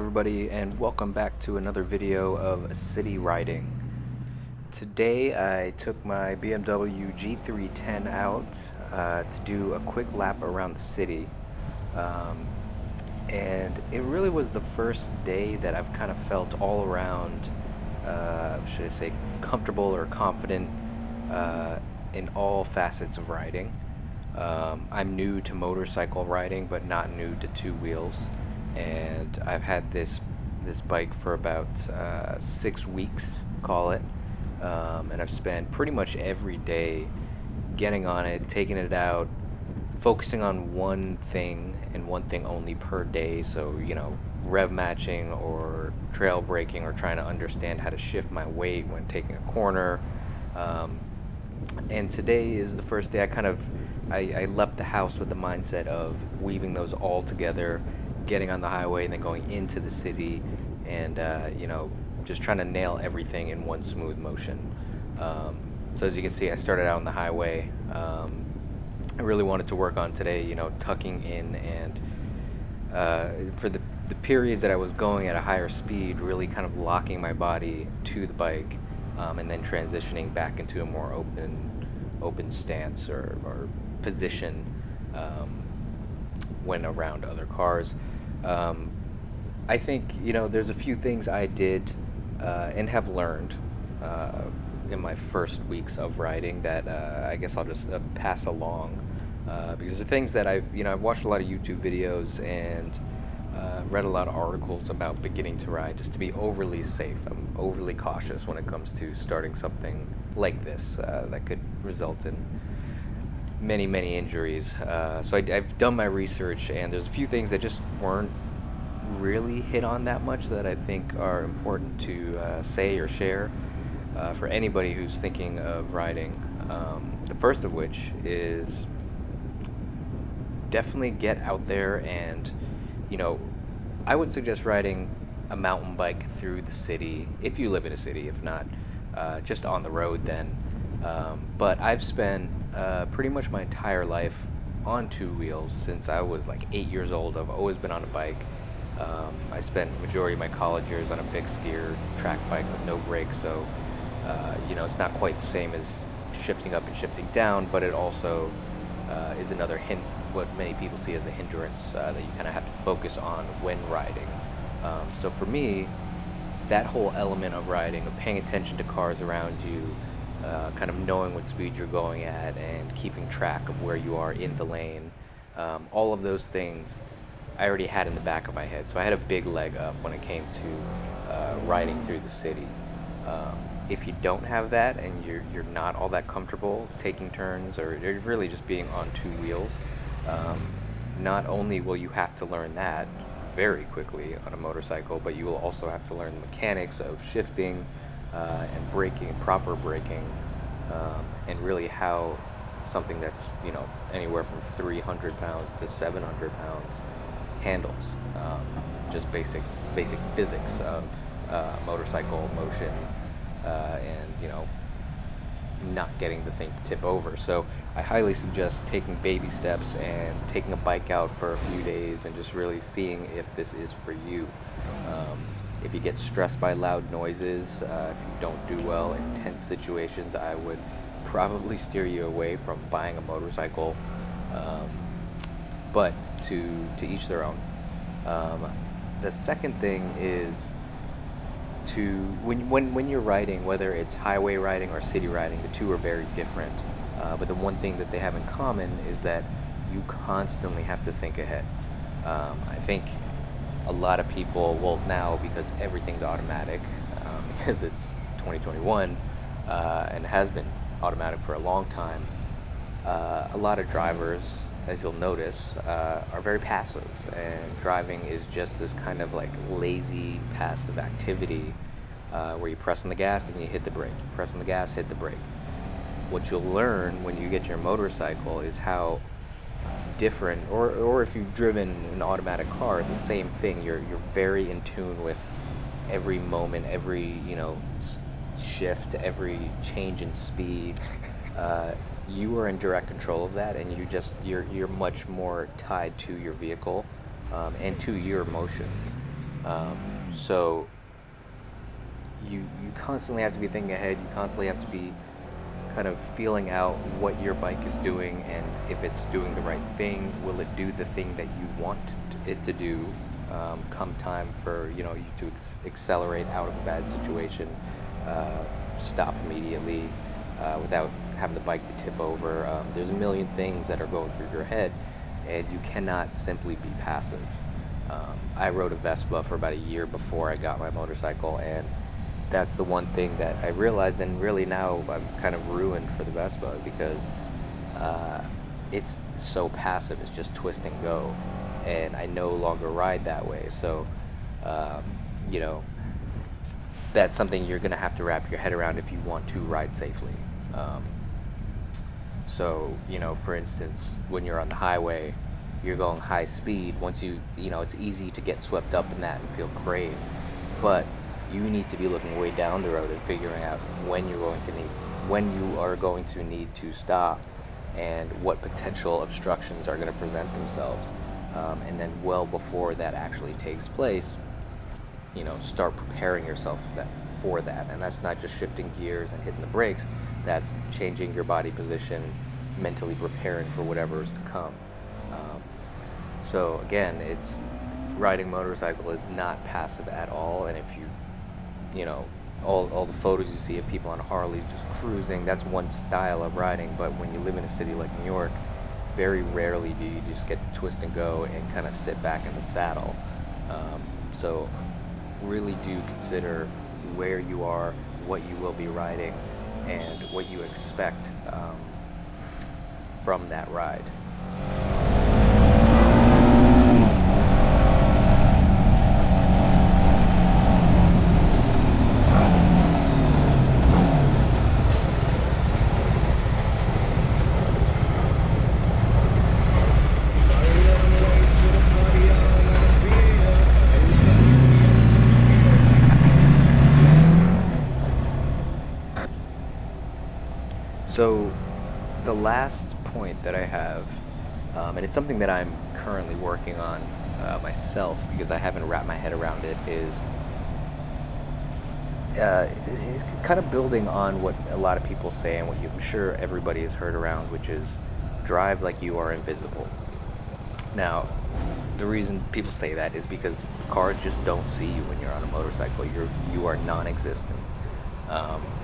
everybody, and welcome back to another video of city riding. Today I took my BMW G310 out to do a quick lap around the city, and it really was the first day that I've kind of felt all around, should I say, comfortable or confident in all facets of riding. I'm new to motorcycle riding, but not new to two wheels, and I've had this bike for about 6 weeks, call it, and I've spent pretty much every day getting on it, taking it out, focusing on one thing and one thing only per day. So, rev matching or trail braking, or trying to understand how to shift my weight when taking a corner. And today is the first day I left the house with the mindset of weaving those all together, getting on the highway and then going into the city, and just trying to nail everything in one smooth motion. So as you can see, I started out on the highway. I really wanted to work on today, tucking in, and for the periods that I was going at a higher speed, really kind of locking my body to the bike, and then transitioning back into a more open stance or position when around other cars. I think there's a few things I did and have learned in my first weeks of riding that I guess I'll just pass along, because the things that I've watched a lot of YouTube videos and read a lot of articles about beginning to ride, just to be overly safe. I'm overly cautious when it comes to starting something like this that could result in many injuries. So I've done my research, and there's a few things that just weren't really hit on that much that I think are important to say or share for anybody who's thinking of riding. The first of which is definitely get out there, and I would suggest riding a mountain bike through the city if you live in a city. If not, just on the road then. But I've spent pretty much my entire life on two wheels since I was like 8 years old. I've always been on a bike. I spent the majority of my college years on a fixed gear track bike with no brakes, so it's not quite the same as shifting up and shifting down, but it also is another what many people see as a hindrance that you kind of have to focus on when riding. So for me, that whole element of riding, of paying attention to cars around you, kind of knowing what speed you're going at and keeping track of where you are in the lane, all of those things I already had in the back of my head. So I had a big leg up when it came to riding through the city. If you don't have that, and you're not all that comfortable taking turns, or you're really just being on two wheels, not only will you have to learn that very quickly on a motorcycle, but you will also have to learn the mechanics of shifting and braking, proper braking, and really how something that's anywhere from 300 pounds to 700 pounds handles. Just basic physics of motorcycle motion, and not getting the thing to tip over. So I highly suggest taking baby steps and taking a bike out for a few days and just really seeing if this is for you. If you get stressed by loud noises, if you don't do well in tense situations, I would probably steer you away from buying a motorcycle. But to each their own. The second thing is when you're riding, whether it's highway riding or city riding, the two are very different. But the one thing that they have in common is that you constantly have to think ahead. I think a lot of people, well, now because everything's automatic, because it's 2021 and has been automatic for a long time, a lot of drivers, as you'll notice, are very passive, and driving is just this kind of like lazy, passive activity where you press on the gas, then you hit the brake, you press on the gas, hit the brake. What you'll learn when you get your motorcycle is how different, or if you've driven an automatic car, it's the same thing. You're very in tune with every moment, every shift, every change in speed. You are in direct control of that, and you're much more tied to your vehicle and to your motion. So you constantly have to be thinking ahead. You constantly have to be kind of feeling out what your bike is doing and if it's doing the right thing. Will it do the thing that you want it to do? Come time for you to accelerate out of a bad situation, stop immediately without having the bike tip over. There's a million things that are going through your head, and you cannot simply be passive. I rode a Vespa for about a year before I got my motorcycle, and that's the one thing that I realized, and really now I'm kind of ruined for the Vespa because it's so passive. It's just twist and go, and I no longer ride that way. So, um, you know, that's something you're gonna have to wrap your head around if you want to ride safely. Um, so, for instance, when you're on the highway, you're going high speed. Once it's easy to get swept up in that and feel great, but you need to be looking way down the road and figuring out when you are going to need to stop and what potential obstructions are going to present themselves. And then well before that actually takes place, start preparing yourself for that. And that's not just shifting gears and hitting the brakes, that's changing your body position, mentally preparing for whatever is to come. So again, riding motorcycle is not passive at all. And if all the photos you see of people on Harleys just cruising, that's one style of riding. But when you live in a city like New York, very rarely do you just get to twist and go and kind of sit back in the saddle. So really do consider where you are, what you will be riding, and what you expect from that ride. So the last point that I have, and it's something that I'm currently working on myself because I haven't wrapped my head around it, is kind of building on what a lot of people say and what I'm sure everybody has heard around, which is drive like you are invisible. Now, the reason people say that is because cars just don't see you when you're on a motorcycle. You are non-existent.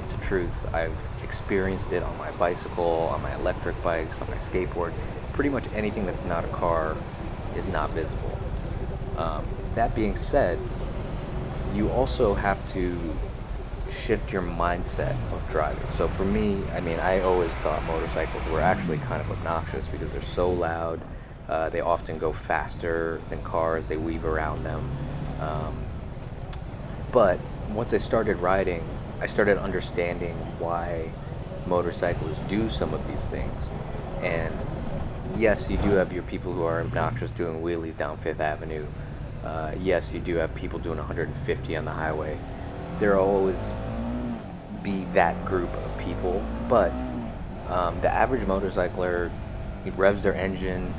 It's a truth. I've experienced it on my bicycle, on my electric bikes, on my skateboard. Pretty much anything that's not a car is not visible. That being said, you also have to shift your mindset of driving. So for me, I always thought motorcycles were actually kind of obnoxious because they're so loud. They often go faster than cars. They weave around them. But once I started riding, I started understanding why motorcyclists do some of these things. And yes, you do have your people who are obnoxious doing wheelies down Fifth Avenue. Yes, you do have people doing 150 on the highway. There will always be that group of people, but the average motorcycler revs their engine,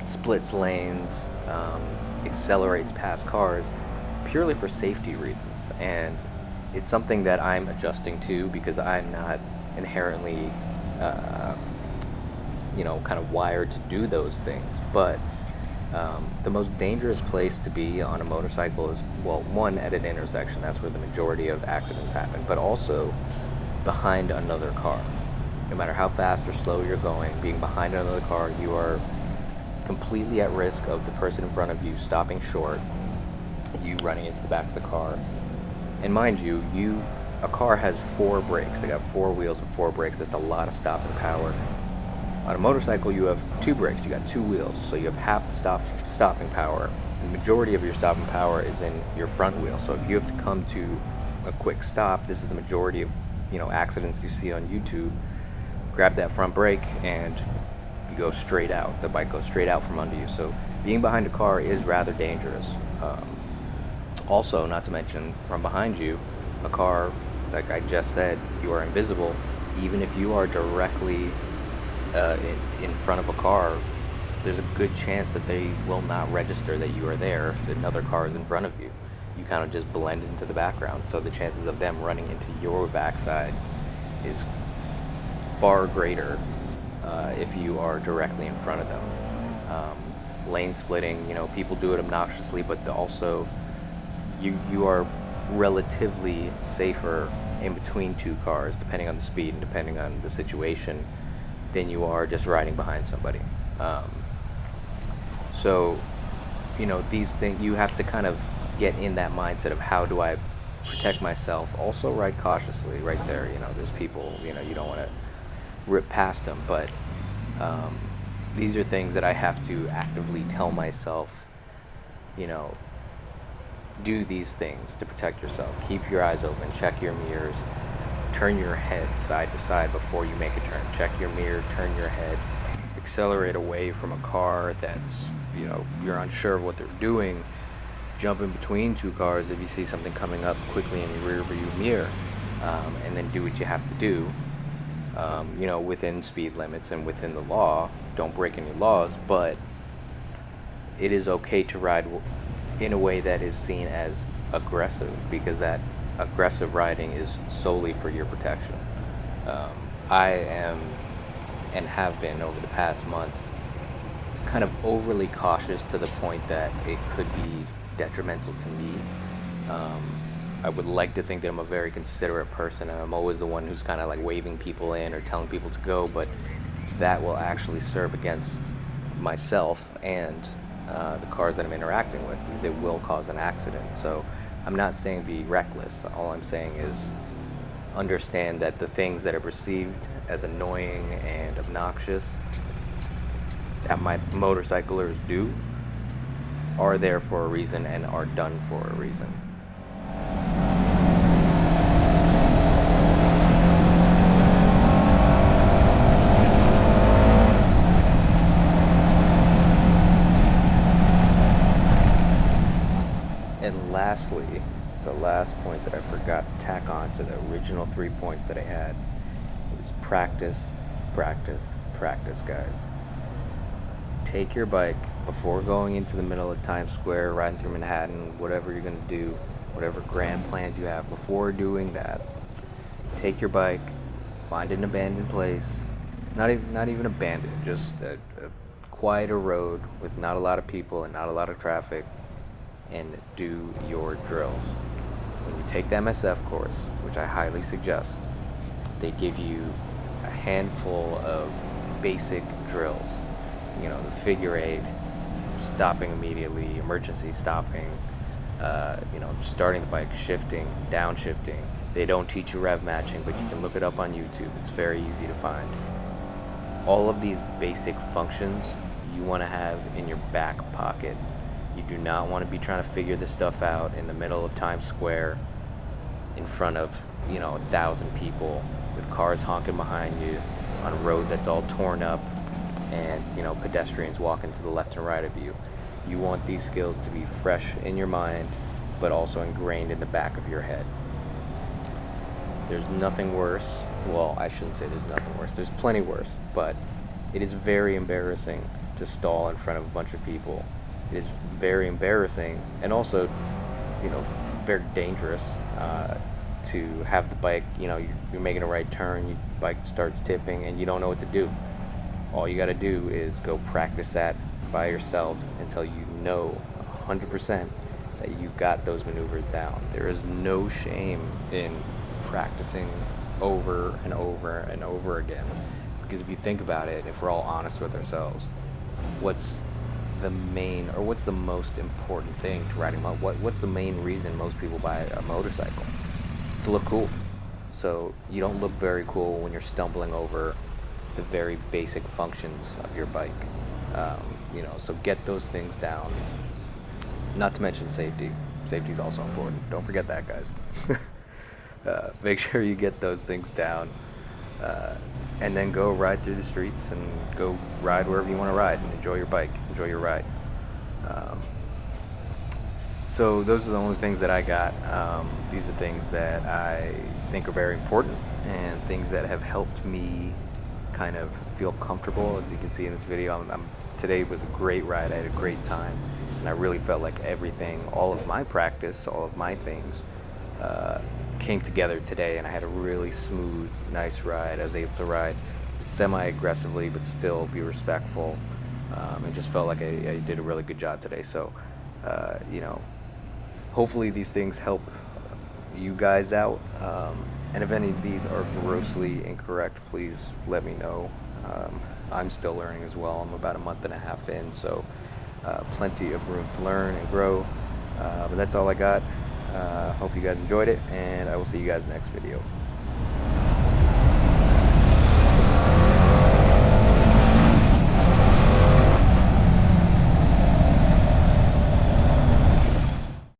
splits lanes, accelerates past cars purely for safety reasons. And it's something that I'm adjusting to because I'm not inherently, kind of wired to do those things. But the most dangerous place to be on a motorcycle is, well, one, at an intersection. That's where the majority of accidents happen. But also behind another car. No matter how fast or slow you're going, being behind another car, you are completely at risk of the person in front of you stopping short, you running into the back of the car. And mind you, a car has 4 brakes. They got 4 wheels and 4 brakes. That's a lot of stopping power. On a motorcycle, you have 2 brakes. You got 2 wheels, so you have half the stopping power. The majority of your stopping power is in your front wheel. So if you have to come to a quick stop, this is the majority of accidents you see on YouTube. Grab that front brake and you go straight out. The bike goes straight out from under you. So being behind a car is rather dangerous. Also, not to mention, from behind you, a car, like I just said, you are invisible. Even if you are directly in front of a car, there's a good chance that they will not register that you are there if another car is in front of you. You kind of just blend into the background, so the chances of them running into your backside is far greater if you are directly in front of them. Lane splitting, people do it obnoxiously, but also you are relatively safer in between two cars, depending on the speed and depending on the situation, than you are just riding behind somebody. So, these things, you have to kind of get in that mindset of how do I protect myself. Also ride cautiously right there. There's people, you don't want to rip past them, but these are things that I have to actively tell myself, do these things to protect yourself. Keep your eyes open, check your mirrors, turn your head side to side before you make a turn. Check your mirror, turn your head, accelerate away from a car that's, you're unsure of what they're doing. Jump in between two cars if you see something coming up quickly in your rear view mirror, and then do what you have to do, within speed limits and within the law. Don't break any laws, but it is okay to ride in a way that is seen as aggressive, because that aggressive riding is solely for your protection. I am, and have been over the past month, kind of overly cautious to the point that it could be detrimental to me. I would like to think that I'm a very considerate person, and I'm always the one who's kind of like waving people in or telling people to go, but that will actually serve against myself and the cars that I'm interacting with, because it will cause an accident. So I'm not saying be reckless. All I'm saying is understand that the things that are perceived as annoying and obnoxious that my motorcyclers do are there for a reason and are done for a reason. And lastly, the last point that I forgot to tack on to the original 3 points that I had was practice, practice, practice, guys. Take your bike before going into the middle of Times Square, riding through Manhattan, whatever you're going to do, whatever grand plans you have. Before doing that, take your bike, find an abandoned place, not even abandoned, just a quieter road with not a lot of people and not a lot of traffic, and do your drills. When you take the MSF course, which I highly suggest, they give you a handful of basic drills. The figure eight, stopping immediately, emergency stopping, starting the bike, shifting, downshifting. They don't teach you rev matching, but you can look it up on YouTube. It's very easy to find. All of these basic functions you want to have in your back pocket. You do not want to be trying to figure this stuff out in the middle of Times Square in front of, 1,000 people with cars honking behind you on a road that's all torn up and, pedestrians walking to the left and right of you. You want these skills to be fresh in your mind, but also ingrained in the back of your head. There's nothing worse. Well, I shouldn't say there's nothing worse. There's plenty worse, but it is very embarrassing to stall in front of a bunch of people. It is very embarrassing and also, very dangerous to have the bike, you're making a right turn, your bike starts tipping and you don't know what to do. All you got to do is go practice that by yourself until you know 100% that you got those maneuvers down. There is no shame in practicing over and over and over again, because if you think about it, if we're all honest with ourselves, what's the most important thing to riding what's the main reason most people buy a motorcycle? It's to look cool. So you don't look very cool when you're stumbling over the very basic functions of your bike. So get those things down. Not to mention safety. Safety is also important. Don't forget that, guys. Make sure you get those things down, and then go ride through the streets and go ride wherever you want to ride and enjoy your bike, enjoy your ride. So those are the only things that I got. These are things that I think are very important and things that have helped me kind of feel comfortable. As you can see in this video, I'm today was a great ride. I had a great time, and I really felt like everything, all of my practice, all of my things, came together today, and I had a really smooth, nice ride. I was able to ride semi-aggressively, but still be respectful, and just felt like I did a really good job today. So, you know, hopefully these things help you guys out. And if any of these are grossly incorrect, please let me know. I'm still learning as well. I'm about a month and a half in, so plenty of room to learn and grow. But that's all I got. Hope you guys enjoyed it, and I will see you guys next video.